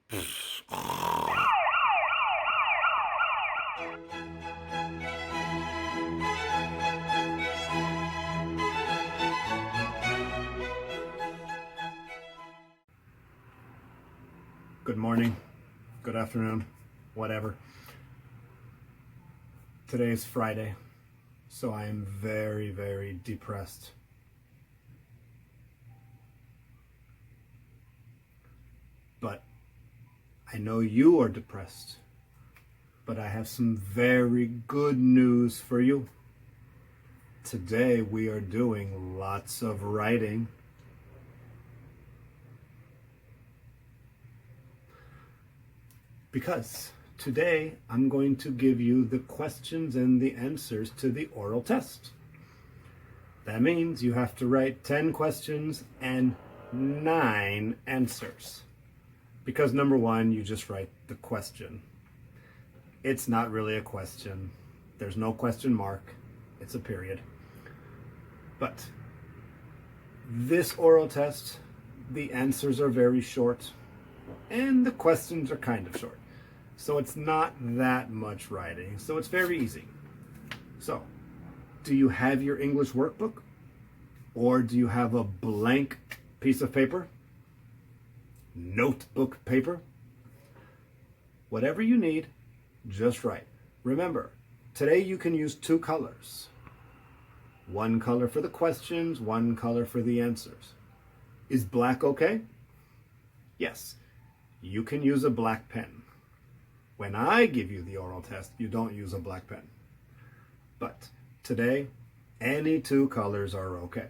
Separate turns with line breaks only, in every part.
Good morning, good afternoon, whatever. Today is Friday, so I am very, very depressed. But I know you are depressed. But I have some very good news for you. Today we are doing lots of writing. Because today I'm going to give you the questions and the answers to the oral test. That means you have to write 10 questions and 9 answers. Because number one, you just write the question. It's not really a question. There's no question mark. It's a period. But this oral test, the answers are very short and the questions are kind of short. So it's not that much writing. So it's very easy. So, do you have your English workbook? Or do you have a blank piece of paper? Notebook paper? Whatever you need, just write. Remember, today you can use 2 colors. One color for the questions, one color for the answers. Is black okay? Yes, you can use a black pen. When I give you the oral test, you don't use a black pen. But today, any 2 colors are okay.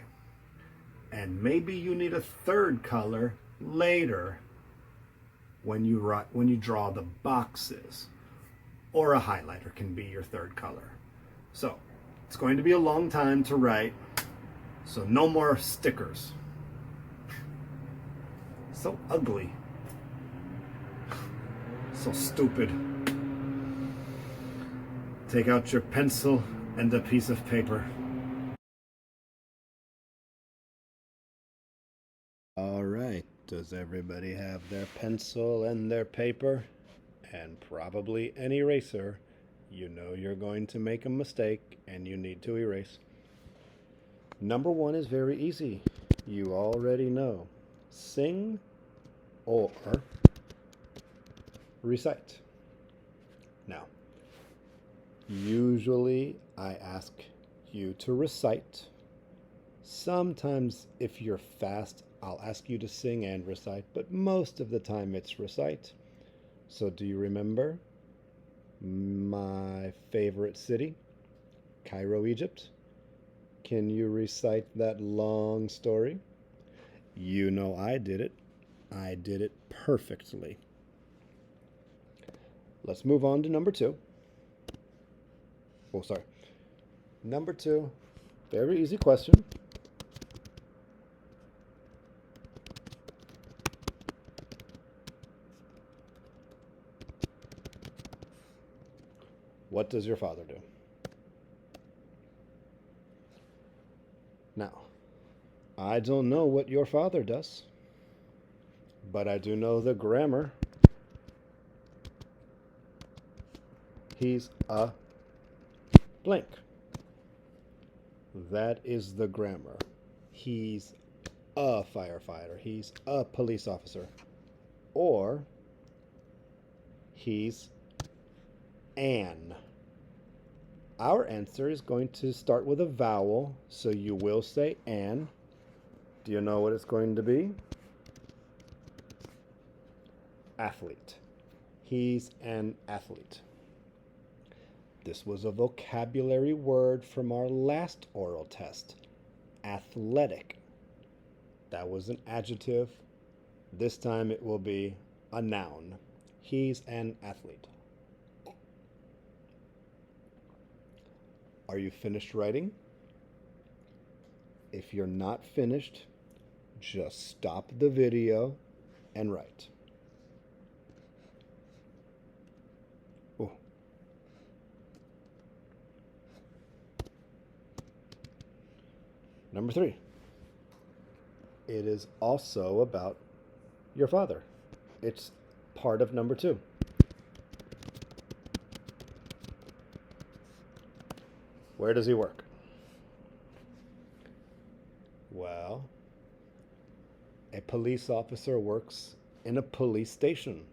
And maybe you need a 3rd color later when you draw the boxes. Or a highlighter can be your 3rd color. So, it's going to be a long time to write, so no more stickers. So ugly. So stupid. Take out your pencil and a piece of paper. All right, does everybody have their pencil and their paper? And probably an eraser. You know you're going to make a mistake and you need to erase. Number 1 is very easy. You already know. Sing or recite. Now, usually I ask you to recite. Sometimes if you're fast, I'll ask you to sing and recite, but most of the time it's recite. So do you remember my favorite city, Cairo, Egypt? Can you recite that long story? You know I did it. I did it perfectly. Let's move on to number 2. Oh, sorry. Number 2, very easy question. What does your father do? Now, I don't know what your father does, but I do know the grammar. He's a blank. That is the grammar. He's a firefighter. He's a police officer. Or he's an. Our answer is going to start with a vowel, so you will say an. Do you know what it's going to be? Athlete. He's an athlete. This was a vocabulary word from our last oral test. Athletic. That was an adjective. This time it will be a noun. He's an athlete. Are you finished writing? If you're not finished, just stop the video and write. Oh. Number 3. It is also about your father. It's part of number 2. Where does he work? Well, a police officer works in a police station.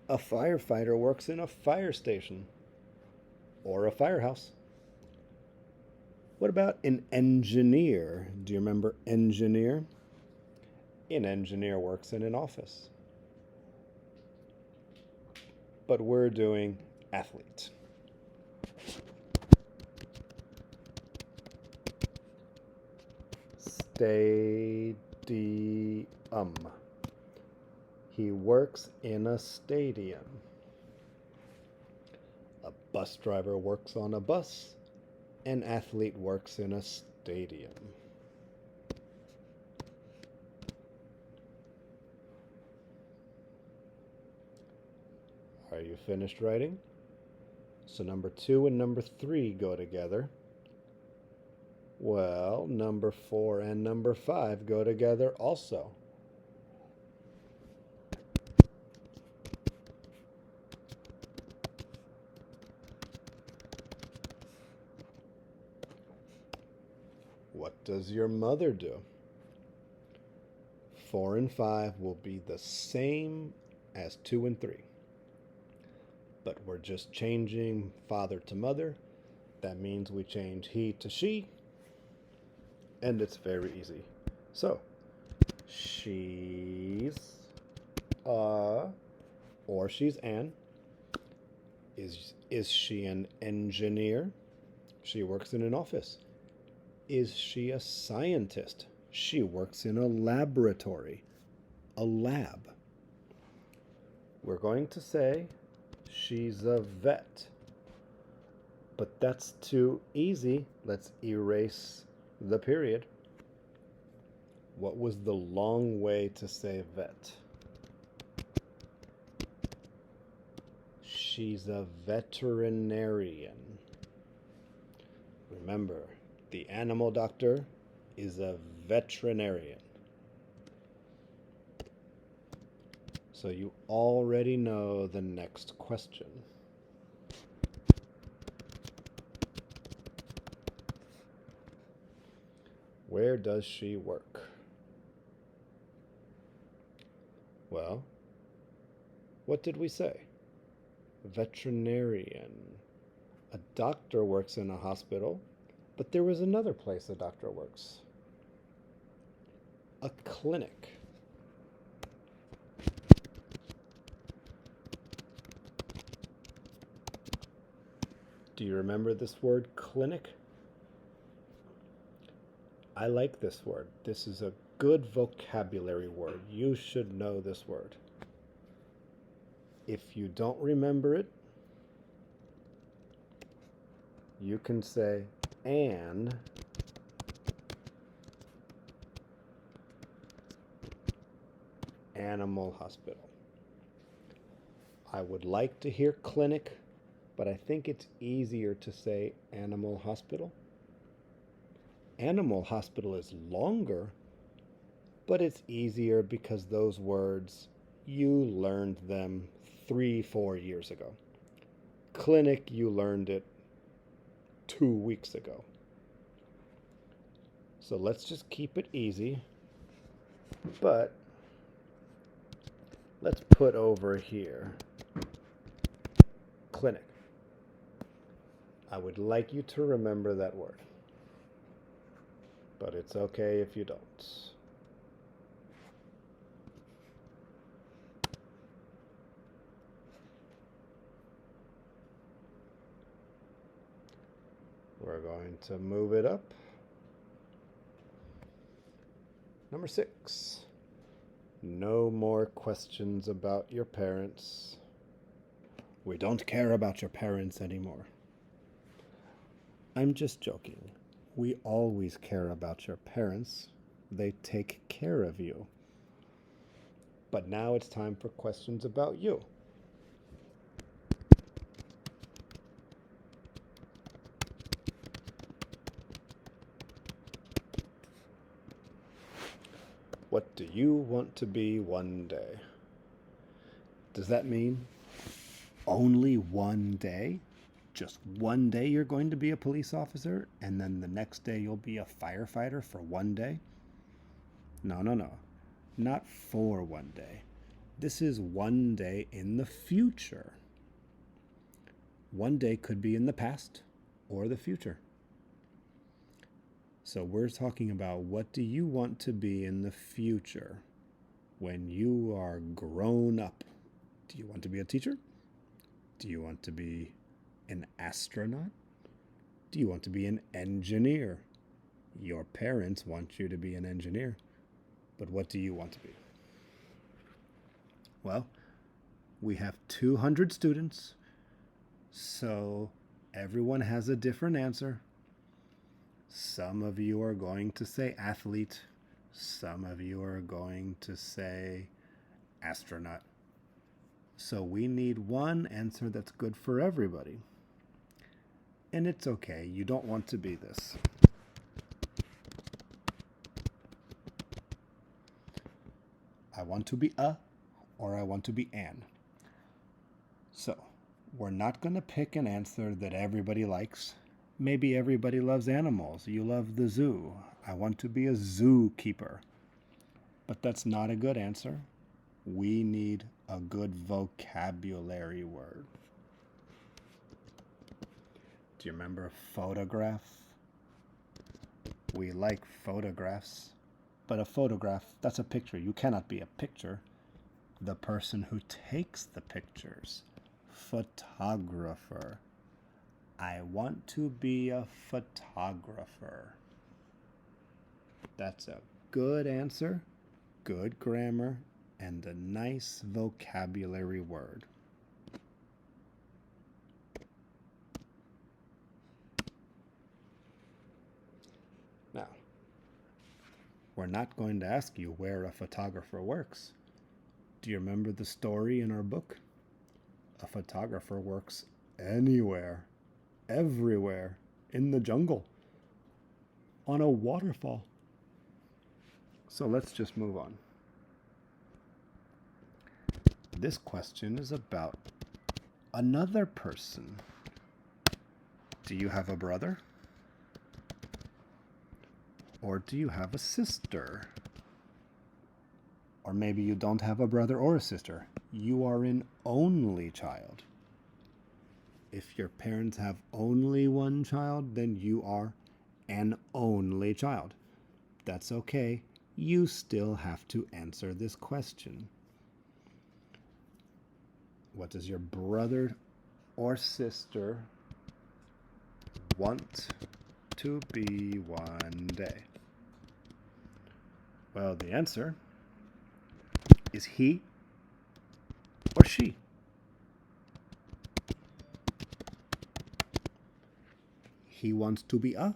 A firefighter works in a fire station or a firehouse. What about an engineer? Do you remember engineer? An engineer works in an office. But we're doing athlete. Stadium. He works in a stadium. A bus driver works on a bus. An athlete works in a stadium. Are you finished writing? So number 2 and number 3 go together. Well, number 4 and number 5 go together also. What does your mother do? 4 and 5 will be the same as 2 and 3. But we're just changing father to mother. That means we change he to she. And it's very easy. So, she's a, or she's an. Is she an engineer? She works in an office. Is she a scientist? She works in a laboratory, a lab. We're going to say she's a vet. But that's too easy. Let's erase the period. What was the long way to say vet? She's a veterinarian. Remember, the animal doctor is a veterinarian. So you already know the next question. Where does she work? Well, what did we say? Veterinarian. A doctor works in a hospital, but there was another place a doctor works. A clinic. Do you remember this word, clinic? I like this word. This is a good vocabulary word. You should know this word. If you don't remember it, you can say an animal hospital. I would like to hear clinic, but I think it's easier to say animal hospital. Animal hospital is longer, but it's easier because those words, you learned them 3-4 years ago. Clinic, you learned it 2 weeks ago. So let's just keep it easy, but let's put over here clinic. I would like you to remember that word, but it's okay if you don't. We're going to move it up. Number 6. No more questions about your parents. We don't care about your parents anymore. I'm just joking. We always care about your parents. They take care of you. But now it's time for questions about you. What do you want to be one day? Does that mean only one day? Just one day you're going to be a police officer, and then the next day you'll be a firefighter for one day? No, no, no. Not for one day. This is one day in the future. One day could be in the past or the future. So we're talking about, what do you want to be in the future when you are grown up? Do you want to be a teacher? Do you want to be an astronaut? Do you want to be an engineer? Your parents want you to be an engineer. But what do you want to be? Well, we have 200 students, so everyone has a different answer. Some of you are going to say athlete. Some of you are going to say astronaut. So we need one answer that's good for everybody. And it's okay, you don't want to be this. I want to be a, or I want to be an. So, we're not going to pick an answer that everybody likes. Maybe everybody loves animals. You love the zoo. I want to be a zookeeper. But that's not a good answer. We need a good vocabulary word. Do you remember photograph? We like photographs. But a photograph, that's a picture. You cannot be a picture. The person who takes the pictures. Photographer. I want to be a photographer. That's a good answer, good grammar, and a nice vocabulary word. Now, we're not going to ask you where a photographer works. Do you remember the story in our book? A photographer works anywhere, everywhere, in the jungle, on a waterfall. So let's just move on. This question is about another person. Do you have a brother? Or do you have a sister? Or maybe you don't have a brother or a sister. You are an only child. If your parents have only one child, then you are an only child. That's okay. You still have to answer this question. What does your brother or sister want to be one day? Well, the answer is he or she. He wants to be a.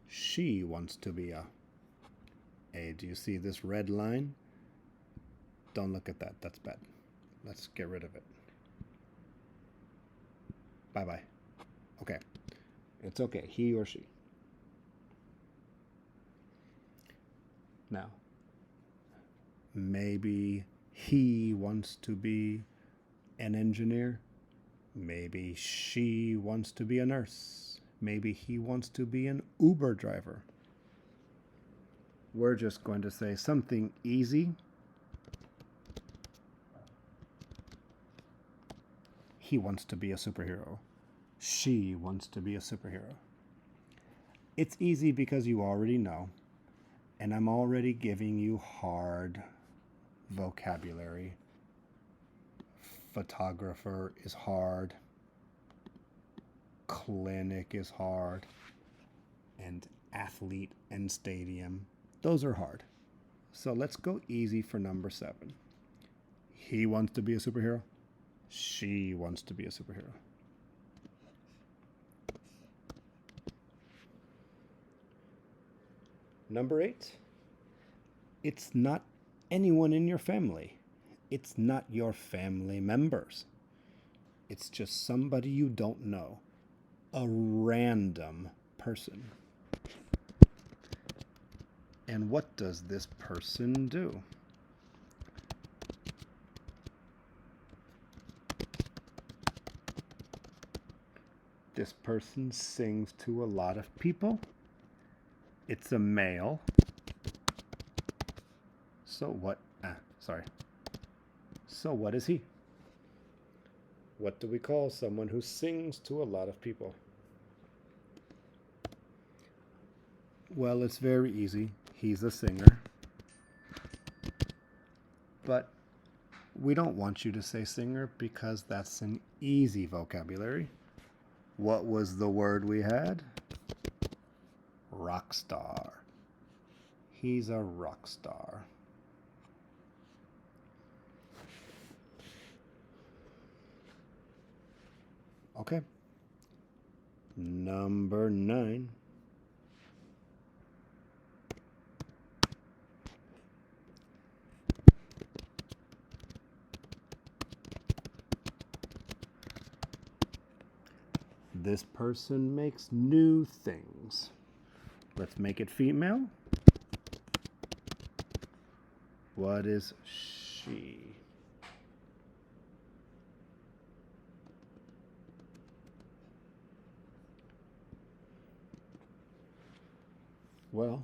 She wants to be a. Hey, do you see this red line? Don't look at that. That's bad. Let's get rid of it. Bye-bye. Okay. It's okay. He or she. Now, maybe he wants to be an engineer. Maybe she wants to be a nurse. Maybe he wants to be an Uber driver. We're just going to say something easy. He wants to be a superhero. She wants to be a superhero. It's easy because you already know, and I'm already giving you hard vocabulary. Photographer is hard. Clinic is hard. And athlete and stadium, those are hard. So let's go easy for number 7. He wants to be a superhero. She wants to be a superhero. Number 8. It's not anyone in your family. It's not your family members. It's just somebody you don't know. A random person. And what does this person do? This person sings to a lot of people. It's a male. So what? So what is he? What do we call someone who sings to a lot of people? Well, it's very easy. He's a singer. But we don't want you to say singer because that's an easy vocabulary. What was the word we had? Rock star. He's a rock star. Okay. Number 9. This person makes new things. Let's make it female. What is she? Well,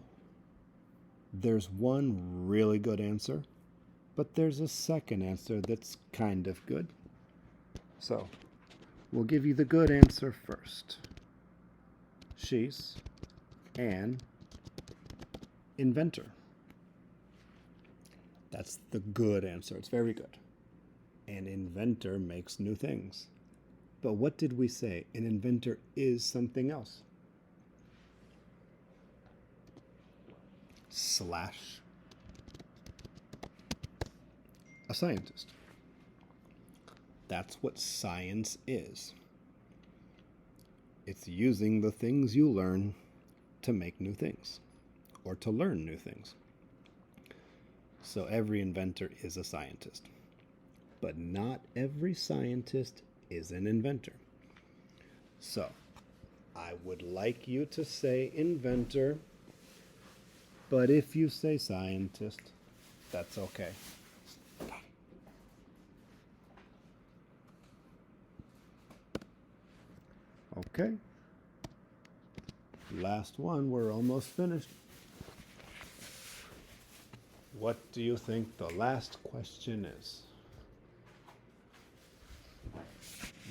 there's one really good answer, but there's a second answer that's kind of good. So, we'll give you the good answer first. She's an inventor. That's the good answer. It's very good. An inventor makes new things. But what did we say? An inventor is something else. Slash a scientist. That's what science is. It's using the things you learn to make new things or to learn new things. So every inventor is a scientist. But not every scientist is an inventor. So I would like you to say inventor, but if you say scientist, that's okay. Okay. Last one, we're almost finished. What do you think the last question is?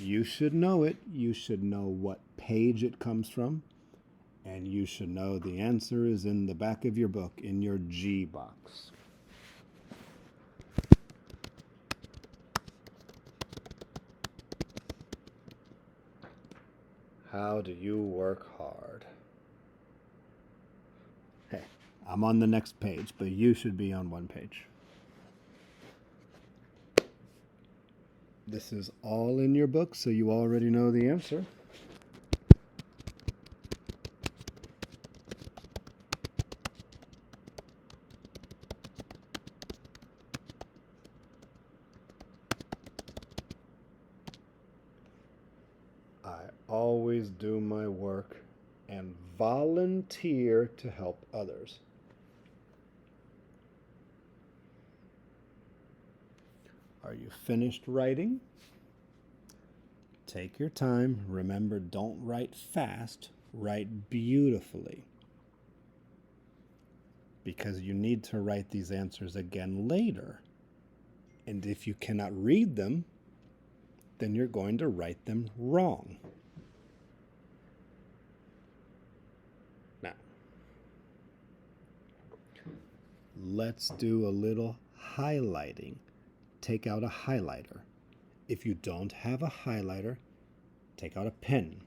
You should know it. You should know what page it comes from. And you should know the answer is in the back of your book, in your G box. How do you work hard? Hey, I'm on the next page, but you should be on one page. This is all in your book, so you already know the answer. I always do my work and volunteer to help others. Are you finished writing? Take your time. Remember, don't write fast. Write beautifully. Because you need to write these answers again later. And if you cannot read them, then you're going to write them wrong. Now, let's do a little highlighting. Take out a highlighter. If you don't have a highlighter, take out a pen.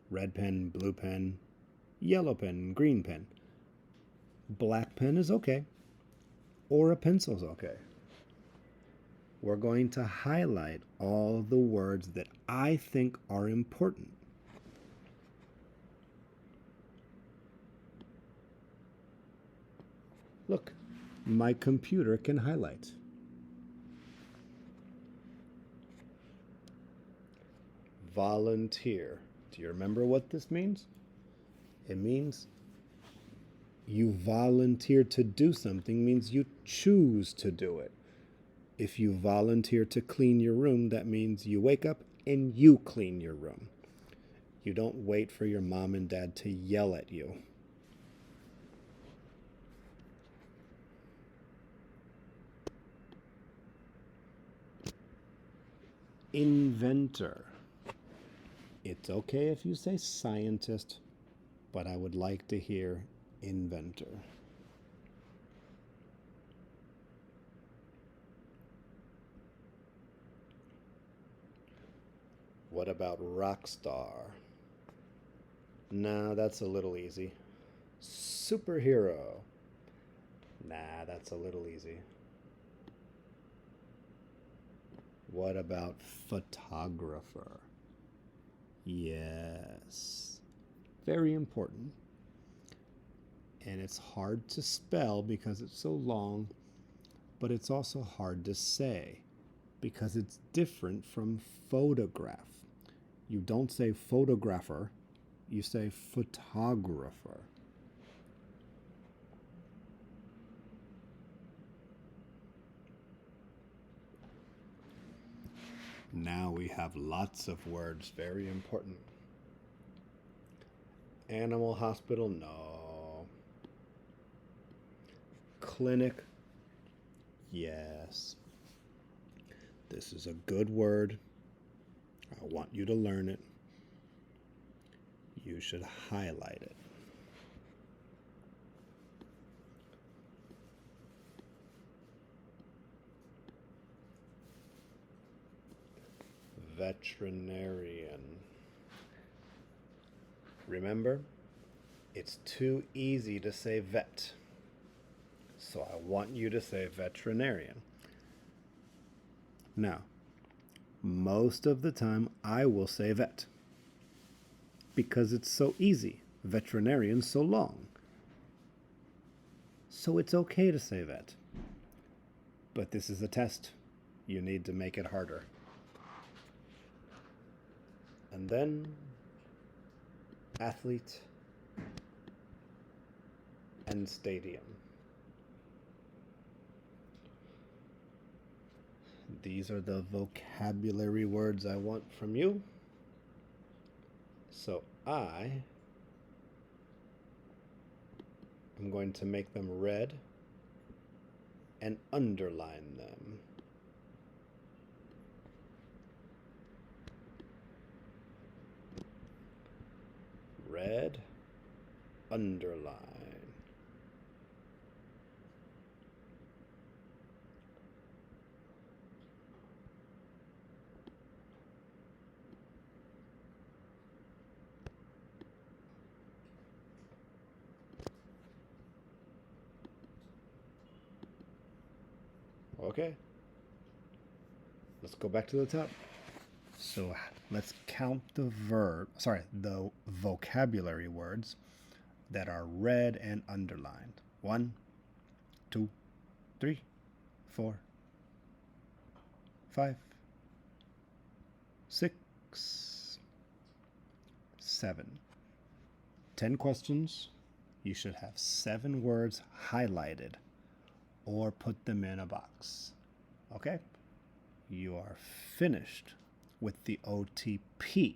Red pen, blue pen, yellow pen, green pen. Black pen is okay, or a pencil is okay. We're going to highlight all the words that I think are important. Look, my computer can highlight. Volunteer. Do you remember what this means? It means you volunteer to do something, means you choose to do it. If you volunteer to clean your room, that means you wake up and you clean your room. You don't wait for your mom and dad to yell at you. Inventor. It's okay if you say scientist, but I would like to hear inventor. What about rock star? Nah, that's a little easy. Superhero. Nah, that's a little easy. What about photographer? Yes. Very important. And it's hard to spell because it's so long, but it's also hard to say because it's different from photograph. You don't say photographer, you say photographer. Now we have lots of words, very important. Animal hospital, no. Clinic, yes. This is a good word. I want you to learn it. You should highlight it. Veterinarian. Remember, it's too easy to say vet. So I want you to say veterinarian. Now, most of the time I will say vet because it's so easy. Veterinarian's so long. So it's okay to say vet. But this is a test. You need to make it harder. And then athlete and stadium. These are the vocabulary words I want from you. So I am going to make them red and underline them. Red, underline. Okay. Let's go back to the top. So let's count the vocabulary words that are red and underlined. 1, 2, 3, 4, 5, 6, 7. 10 questions. You should have 7 words highlighted or put them in a box. Okay? You are finished with the OTP.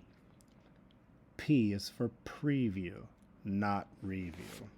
P is for preview, not review.